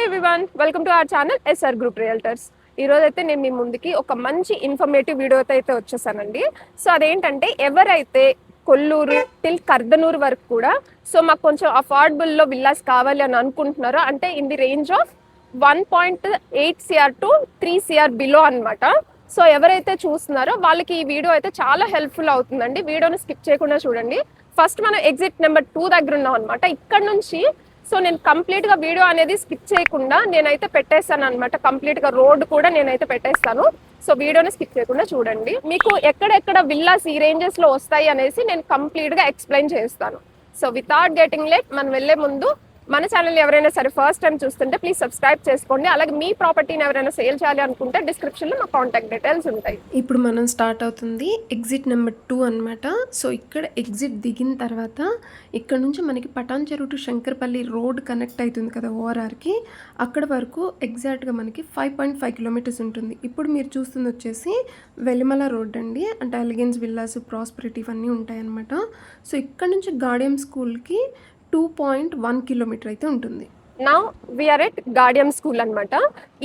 Everyone, welcome to our channel SR group realtors. ఈరోజు అయితే నేను మీ ముందుకి ఒక మంచి ఇన్ఫర్మేటివ్ వీడియోతో అయితే వచ్చేసానండి. సో అదేంటంటే, ఎవరైతే కొల్లూరు టిల్ కర్దనూరు వరకు కూడా సో మాకు కొంచెం అఫోర్డబుల్లో విల్లాస్ కావాలి అని అనుకుంటున్నారో, అంటే in the range of 1.8 CR to 3 CR below అనమాట. సో ఎవరైతే చూస్తున్నారో వాళ్ళకి ఈ వీడియో అయితే చాలా హెల్ప్ఫుల్ అవుతుందండి. వీడియోని స్కిప్ చేయకుండా చూడండి. ఫస్ట్ మనం ఎగ్జిట్ నెంబర్ 2 దగ్గర ఉన్నాం అనమాట. ఇక్కడ నుంచి సో నేను కంప్లీట్గా వీడియో అనేది స్కిప్ చేయకుండా నేనైతే పెట్టేస్తాను అనమాట. కంప్లీట్గా రోడ్ కూడా నేనైతే పెట్టేస్తాను. సో వీడియోని స్కిప్ చేయకుండా చూడండి. మీకు ఎక్కడెక్కడ విల్లాస్ ఈ రేంజెస్లో వస్తాయి అనేసి నేను కంప్లీట్గా ఎక్స్ప్లెయిన్ చేస్తాను. సో వితౌట్ గెటింగ్ లేట్ మనం వెళ్ళే ముందు మన ఛానల్ ఎవరైనా సరే ఫస్ట్ టైం చూస్తుంటే ప్లీజ్ సబ్స్క్రైబ్ చేసుకోండి. అలాగే మీ ప్రాపర్టీని ఎవరైనా సేల్ చేయాలి అనుకుంటే డిస్క్రిప్షన్లో మా కాంటాక్ట్ డీటెయిల్స్ ఉంటాయి. ఇప్పుడు మనం స్టార్ట్ అవుతుంది ఎగ్జిట్ నెంబర్ 2 అనమాట. సో ఇక్కడ ఎగ్జిట్ దిగిన తర్వాత ఇక్కడ నుంచి మనకి పటాన్ చెరువు టు శంకర్పల్లి రోడ్ కనెక్ట్ అవుతుంది కదా ఓఆర్ఆర్కి. అక్కడ వరకు ఎగ్జాక్ట్గా మనకి 5.5 కిలోమీటర్స్ ఉంటుంది. ఇప్పుడు మీరు చూస్తుంది వచ్చేసి వెలిమల రోడ్ అండి. అంటే ఎలిగెన్స్ విల్లాస్, ప్రాస్పెరిటీ ఇవన్నీ ఉంటాయన్నమాట. సో ఇక్కడ నుంచి గార్డియం స్కూల్కి 2.1 కిలోమీటర్ అయితే ఉంటుంది. నా వీఆర్ ఎట్ గార్డియం స్కూల్ అనమాట.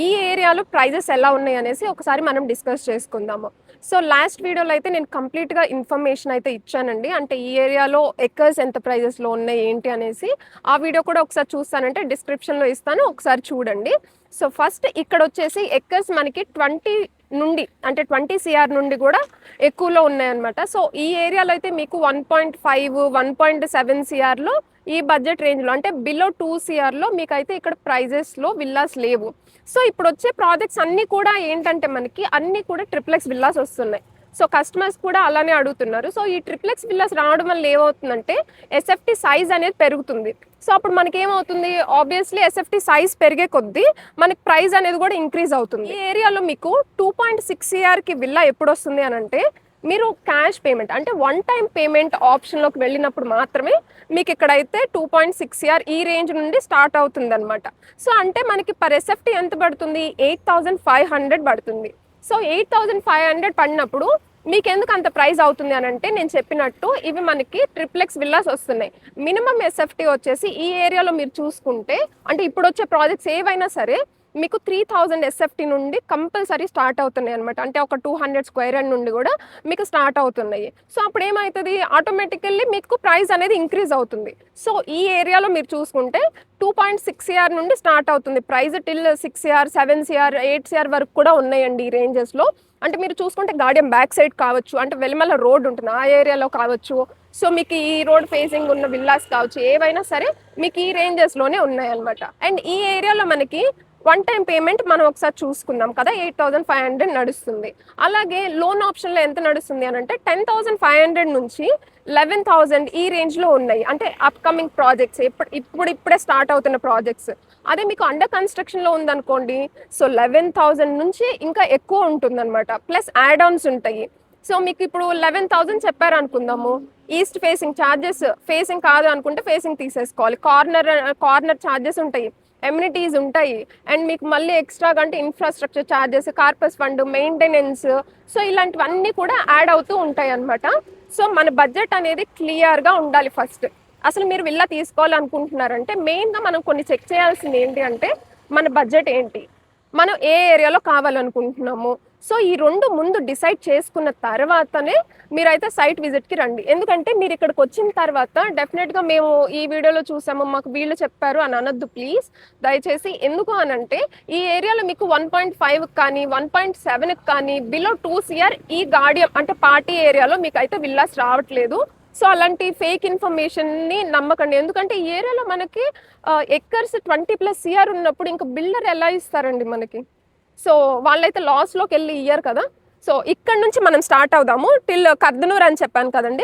ఈ ఏరియాలో ప్రైజెస్ ఎలా ఉన్నాయి అనేసి ఒకసారి మనం డిస్కస్ చేసుకుందాము. సో లాస్ట్ వీడియోలో అయితే నేను కంప్లీట్గా ఇన్ఫర్మేషన్ అయితే ఇచ్చానండి. అంటే ఈ ఏరియాలో ఎకర్స్ ఎంత ప్రైజెస్లో ఉన్నాయి ఏంటి అనేసి ఆ వీడియో కూడా ఒకసారి చూస్తానంటే డిస్క్రిప్షన్లో ఇస్తాను, ఒకసారి చూడండి. సో ఫస్ట్ ఇక్కడ వచ్చేసి ఎకర్స్ మనకి 20 నుండి అంటే 20 CR నుండి కూడా ఎక్కువలో ఉన్నాయన్నమాట. సో ఈ ఏరియాలో అయితే మీకు 1.5, 1.7 CRలో ఈ బడ్జెట్ రేంజ్లో అంటే బిలో 2 CRలో మీకైతే ఇక్కడ ప్రైజెస్లో విల్లాస్ లేవు. సో ఇప్పుడు వచ్చే ప్రాజెక్ట్స్ అన్నీ కూడా ఏంటంటే మనకి అన్నీ కూడా ట్రిప్లెక్స్ విల్లాస్ వస్తున్నాయి. సో కస్టమర్స్ కూడా అలానే అడుగుతున్నారు. సో ఈ ట్రిప్లెక్స్ విల్లాస్ రావడం వల్ల ఏమవుతుందంటే ఎస్ఎఫ్టీ సైజ్ అనేది పెరుగుతుంది. సో అప్పుడు మనకి ఏమవుతుంది, ఆబ్వియస్లీ ఎస్ఎఫ్టీ సైజ్ పెరిగే కొద్దీ మనకి ప్రైస్ అనేది కూడా ఇంక్రీజ్ అవుతుంది. ఈ ఏరియాలో మీకు 2.6 CRకి విల్లా ఎప్పుడు వస్తుంది అని అంటే మీరు క్యాష్ పేమెంట్ అంటే 1 టైం పేమెంట్ ఆప్షన్లోకి వెళ్ళినప్పుడు మాత్రమే మీకు ఇక్కడైతే 2.6 CR ఈ రేంజ్ నుండి స్టార్ట్ అవుతుంది అనమాట. సో అంటే మనకి పర్ ఎస్ఎఫ్టీ ఎంత పడుతుంది, 8,500 పడుతుంది. సో 8,500 పడినప్పుడు మీకు ఎందుకు అంత ప్రైస్ అవుతుంది అని అంటే నేను చెప్పినట్టు ఇవి మనకి ట్రిప్లెక్స్ విల్లాస్ వస్తున్నాయి. మినిమం ఎస్ఎఫ్టీ వచ్చేసి ఈ ఏరియాలో మీరు చూసుకుంటే అంటే ఇప్పుడు వచ్చే ప్రాజెక్ట్స్ ఏవైనా సరే మీకు 3,000 ఎస్ఎఫ్టీ నుండి కంపల్సరీ స్టార్ట్ అవుతున్నాయి అనమాట. అంటే ఒక 200 స్క్వేర్ యార్డ్ నుండి కూడా మీకు స్టార్ట్ అవుతున్నాయి. సో అప్పుడు ఏమవుతుంది, ఆటోమేటికల్లీ మీకు ప్రైస్ అనేది ఇంక్రీజ్ అవుతుంది. సో ఈ ఏరియాలో మీరు చూసుకుంటే 2.6 CR నుండి స్టార్ట్ అవుతుంది price till 6 CR, 7 CR, 8 CR వరకు కూడా ఉన్నాయండి ఈ రేంజెస్లో. అంటే మీరు చూసుకుంటే గార్డియం బ్యాక్ సైడ్ కావచ్చు, అంటే వెలిమల రోడ్ ఉంటుంది ఆ ఏరియాలో కావచ్చు, సో మీకు ఈ రోడ్ ఫేసింగ్ ఉన్న విల్లాస్ కావచ్చు, ఏవైనా సరే మీకు ఈ రేంజెస్లోనే ఉన్నాయన్నమాట. అండ్ ఈ ఏరియాలో మనకి 1 టైం పేమెంట్ మనం ఒకసారి చూసుకుందాం కదా, 8,500 నడుస్తుంది. అలాగే లోన్ ఆప్షన్లో ఎంత నడుస్తుంది అని అంటే 10,500 నుంచి 11,000 ఈ రేంజ్లో ఉన్నాయి. అంటే అప్కమింగ్ ప్రాజెక్ట్స్ ఇప్పుడే స్టార్ట్ అవుతున్న ప్రాజెక్ట్స్. అదే మీకు అండర్ కన్స్ట్రక్షన్లో ఉందనుకోండి, సో 11,000 నుంచి ఇంకా ఎక్కువ ఉంటుందన్నమాట. ప్లస్ యాడ్ ఆన్స్ ఉంటాయి. సో మీకు ఇప్పుడు 11,000 చెప్పారు అనుకుందాము, ఈస్ట్ ఫేసింగ్ ఛార్జెస్, ఫేసింగ్ కాదు అనుకుంటే ఫేసింగ్ తీసేసుకోవాలి, కార్నర్ ఛార్జెస్ ఉంటాయి, ఎమ్యూనిటీస్ ఉంటాయి, అండ్ మీకు మళ్ళీ ఎక్స్ట్రాగా అంటే infrastructure charges, corpus fund, maintenance, so ఇలాంటివన్నీ కూడా యాడ్ అవుతూ ఉంటాయి అన్నమాట. సో మన బడ్జెట్ అనేది క్లియర్గా ఉండాలి. ఫస్ట్ అసలు మీరు విల్లా తీసుకోవాలనుకుంటున్నారంటే మెయిన్గా మనం కొన్ని చెక్ చేయాల్సింది ఏంటి అంటే మన బడ్జెట్ ఏంటి, మనం ఏ ఏరియాలో కావాలనుకుంటున్నాము. సో ఈ రెండు ముందు డిసైడ్ చేసుకున్న తర్వాతనే మీరైతే సైట్ విజిట్కి రండి. ఎందుకంటే మీరు ఇక్కడికి వచ్చిన తర్వాత డెఫినెట్గా మేము ఈ వీడియోలో చూసాము, మాకు వీళ్ళు చెప్పారు అని అనొద్దు ప్లీజ్, దయచేసి. ఎందుకు అని అంటే ఈ ఏరియాలో మీకు 1.5 కానీ 1.7 కానీ బిలో 2 CR ఈ గార్డియం అంటే పార్టీ ఏరియాలో మీకు అయితే విల్లాస్ రావట్లేదు. సో అలాంటి ఫేక్ ఇన్ఫర్మేషన్ని నమ్మకండి. ఎందుకంటే ఈ ఏరియాలో మనకి ఎకర్స్ 20+ CR ఉన్నప్పుడు ఇంకా బిల్డర్ ఎలా ఇస్తారండి మనకి. సో వాళ్ళైతే లాస్లోకి వెళ్ళి ఇయ్యరు కదా. సో ఇక్కడ నుంచి మనం స్టార్ట్ అవుదాము. టిల్ కర్దనూరు అని చెప్పాను కదండి,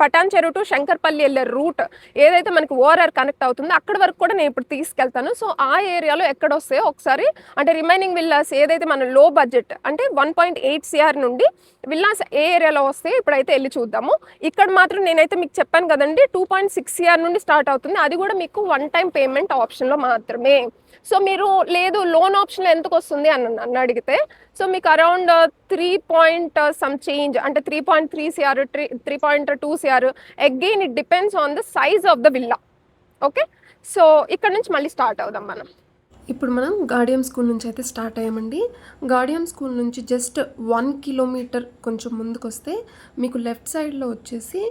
పటాన్ చెరువు టు శంకర్పల్లి వెళ్ళే రూట్ ఏదైతే మనకి ఓఆర్ఆర్ కనెక్ట్ అవుతుందో అక్కడ వరకు కూడా నేను ఇప్పుడు తీసుకెళ్తాను. సో ఆ ఏరియాలో ఎక్కడ వస్తాయో ఒకసారి అంటే రిమైనింగ్ విల్లాస్ ఏదైతే మన లో బడ్జెట్ అంటే 1.8 CR నుండి విల్లాస్ ఏ ఏరియాలో వస్తాయో ఇప్పుడైతే వెళ్ళి చూద్దాము. ఇక్కడ మాత్రం నేనైతే మీకు చెప్పాను కదండి 2.6 CR నుండి స్టార్ట్ అవుతుంది, అది కూడా మీకు 1 టైం పేమెంట్ ఆప్షన్లో మాత్రమే. సో మీరు లేదు లోన్ ఆప్షన్లో ఎందుకు వస్తుంది అని అడిగితే సో మీకు అరౌండ్ 3 చేంజ్ అంటే 3.3 CR, 3.2 CR. Again it depends on the size of the villa. Okay, so ఇక్కడ నుంచి మళ్ళీ స్టార్ట్ అవుదాం మనం. ఇప్పుడు మనం గాడియం స్కూల్ నుంచి అయితే స్టార్ట్ అయ్యామండి. గాడియం స్కూల్ నుంచి జస్ట్ 1 కిలోమీటర్ కొంచెం ముందుకొస్తే మీకు లెఫ్ట్ సైడ్‌లో వచ్చేసి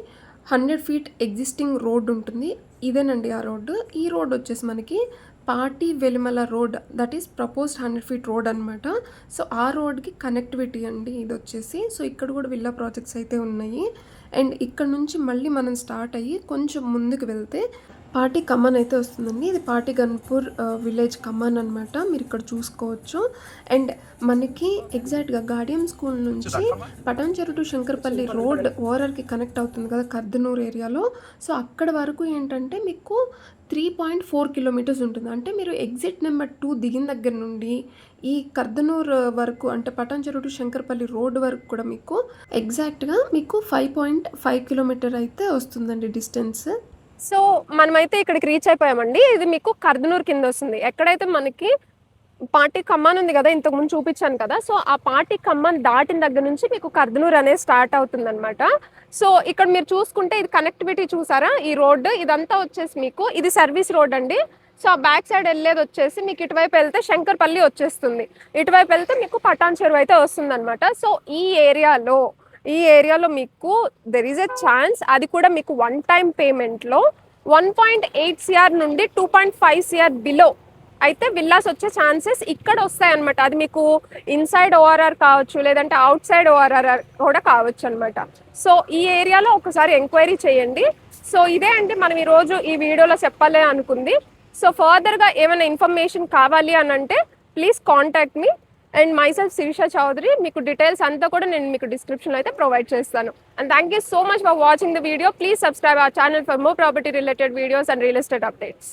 100 ఫీట్ ఎగ్జిస్టింగ్ రోడ్ ఉంటుంది. ఇదేనండి ఆ రోడ్డు. ఈ రోడ్ వచ్చేసి మనకి పాటి Velimala road, that is proposed 100 feet road అనమాట. సో ఆ రోడ్‌కి కనెక్టివిటీ అండి ఇదొచ్చేసి. సో ఇక్కడ కూడా విల్లా ప్రాజెక్ట్స్ అయితే ఉన్నాయి. అండ్ ఇక్కడ నుంచి మళ్ళీ మనం స్టార్ట్ అయ్యి కొంచెం ముందుకు వెళ్తే పాటి కమ్మన్ అయితే వస్తుందండి. ఇది పాటి గన్పూర్ విలేజ్ కమ్మన్ అనమాట. మీరు ఇక్కడ చూసుకోవచ్చు. అండ్ మనకి ఎగ్జాక్ట్‌గా గాడియం స్కూల్ నుంచి పటాన్చెరు టు శంకరపల్లి రోడ్ ఓవరాల్‌కి కనెక్ట్ అవుతుంది కదా కర్దనూర్ ఏరియాలో. సో అక్కడ వరకు ఏంటంటే మీకు 3.4 కిలోమీటర్స్ ఉంటుంది. అంటే మీరు ఎగ్జిట్ నెంబర్ 2 దిగిన దగ్గర నుండి ఈ కర్దనూర్ వరకు అంటే పటాన్చెరు టు శంకరపల్లి రోడ్ వరకు కూడా మీకు ఎగ్జాక్ట్‌గా మీకు 5.5 కిలోమీటర్ అయితే వస్తుందండి డిస్టెన్స్. సో మనమైతే ఇక్కడికి రీచ్ అయిపోయామండి. ఇది మీకు కర్దనూర్ కింద వస్తుంది. ఎక్కడైతే మనకి పాటి కమ్మాన్ ఉంది కదా, ఇంతకు ముందు చూపించాను కదా. సో ఆ పాటి కమ్మాన్ దాటిన దగ్గర నుంచి మీకు కర్దనూర్ అనేది స్టార్ట్ అవుతుంది అనమాట. సో ఇక్కడ మీరు చూసుకుంటే ఇది కనెక్టివిటీ చూసారా, ఈ రోడ్డు ఇదంతా వచ్చేసి మీకు ఇది సర్వీస్ రోడ్ అండి. సో ఆ బ్యాక్ సైడ్ వెళ్ళేది వచ్చేసి మీకు ఇటువైపు వెళ్తే శంకర్పల్లి వచ్చేస్తుంది, ఇటువైపు వెళ్తే మీకు పటాన్చెరు అయితే వస్తుంది అనమాట. సో ఈ ఏరియాలో మీకు దెర్ ఈజ్ ఎ ఛాన్స్, అది కూడా మీకు వన్ టైం పేమెంట్లో 1.8 CR నుండి 2.5 CR బిలో అయితే విల్లాస్ వచ్చే ఛాన్సెస్ ఇక్కడ వస్తాయన్నమాట. అది మీకు ఇన్సైడ్ ఓఆర్ఆర్ కావచ్చు, లేదంటే అవుట్ సైడ్ ఓఆర్ఆర్ కూడా కావచ్చు అనమాట. సో ఈ ఏరియాలో ఒకసారి ఎంక్వైరీ చేయండి. సో ఇదే అండి మనం ఈరోజు ఈ వీడియోలో చెప్పాలి అనుకుంది. సో ఫర్దర్గా ఏమైనా ఇన్ఫర్మేషన్ కావాలి అని అంటే please contact me and myself Shirisha Chowdary. మీకు డీటెయిల్స్ అంతా కూడా నేను మీకు డిస్క్రిప్షన్లో అయితే ప్రొవైడ్ చేస్తాను. And thank you so much for watching the video. Please subscribe our channel for more property related videos and real estate updates.